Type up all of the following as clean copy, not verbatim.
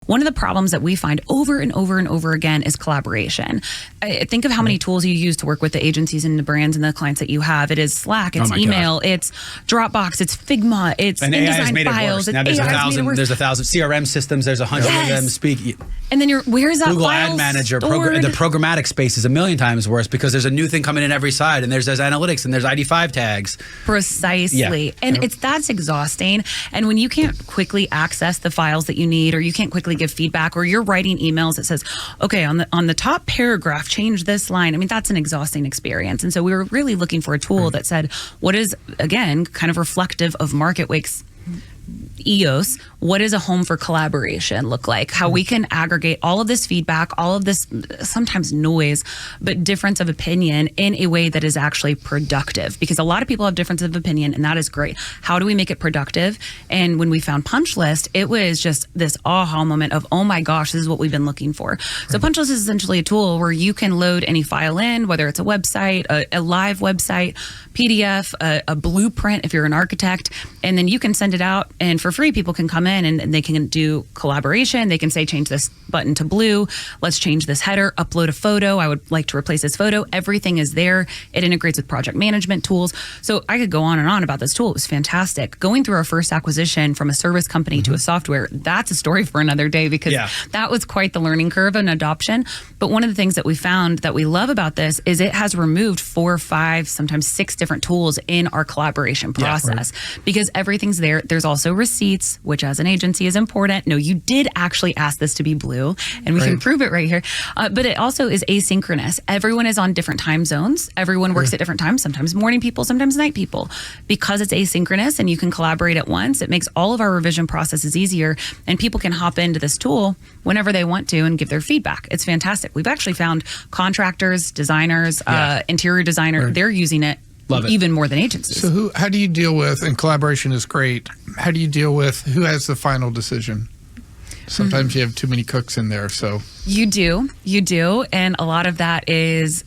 one of the problems that we find over and over and over again is collaboration. Think of how many tools you use to work with the agencies and the brands and the clients that you have. It is Slack, it's email, it's Dropbox, it's Figma, it's and AI has InDesign made it files. worse. Now there's AI a thousand CRM systems. There's 100 of them. And then where's that Google file Ad Manager, stored? the programmatic space is a million times worse because there's a new thing coming in every side, and there's analytics, and there's ID5 tags. Precisely. Yeah. And that's exhausting. And when you can't quickly access the files that you need, or you can't quickly give feedback, or you're writing emails that says, okay, on the top paragraph, change this line. I mean, that's an exhausting experience. And so we were really looking for a tool that said, what is, again, kind of reflective of MarketWake's EOS, what does a home for collaboration look like? How we can aggregate all of this feedback, all of this sometimes noise, but difference of opinion in a way that is actually productive. Because a lot of people have difference of opinion, and that is great. How do we make it productive? And when we found Punch List, it was just this aha moment of, oh my gosh, this is what we've been looking for. So Punch List is essentially a tool where you can load any file in, whether it's a website, a live website, PDF, a blueprint if you're an architect, and then you can send it out, and for free, people can come in and they can do collaboration. They can say, change this button to blue. Let's change this header, upload a photo. I would like to replace this photo. Everything is there. It integrates with project management tools. So I could go on and on about this tool. It was fantastic. Going through our first acquisition from a service company to a software, that's a story for another day, because that was quite the learning curve and adoption. But one of the things that we found that we love about this is it has removed 4, 5, sometimes 6 different tools in our collaboration process, because everything's there. There's also receipts, which as an agency is important. No, you did actually ask this to be blue, and we can prove it right here. But it also is asynchronous. Everyone is on different time zones. Everyone works at different times, sometimes morning people, sometimes night people. Because it's asynchronous and you can collaborate at once, it makes all of our revision processes easier, and people can hop into this tool whenever they want to and give their feedback. It's fantastic. We've actually found contractors, designers, interior designer, they're using it. Love it. Even more than agencies. So how do you deal with, and collaboration is great, how do you deal with who has the final decision? Sometimes you have too many cooks in there, so. You do. And a lot of that is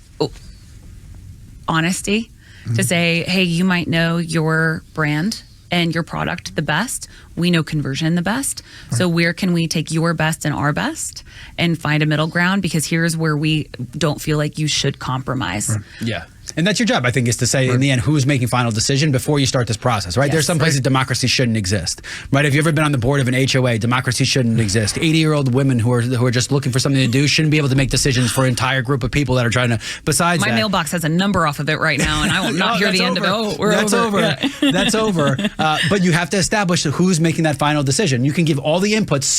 honesty, to say, hey, you might know your brand and your product the best. We know conversion the best. So where can we take your best and our best and find a middle ground? Because here's where we don't feel like you should compromise. Yeah. And that's your job, I think, is to say in the end who's making final decision before you start this process, right? There's some places democracy shouldn't exist, right? If you've ever been on the board of an HOA, democracy shouldn't exist. 80-year-old women who are just looking for something to do shouldn't be able to make decisions for an entire group of people that are trying to. Besides, my mailbox has a number off of it right now, and I will not hear the end of it. Oh, that's over. That's over. But you have to establish who's making that final decision. You can give all the inputs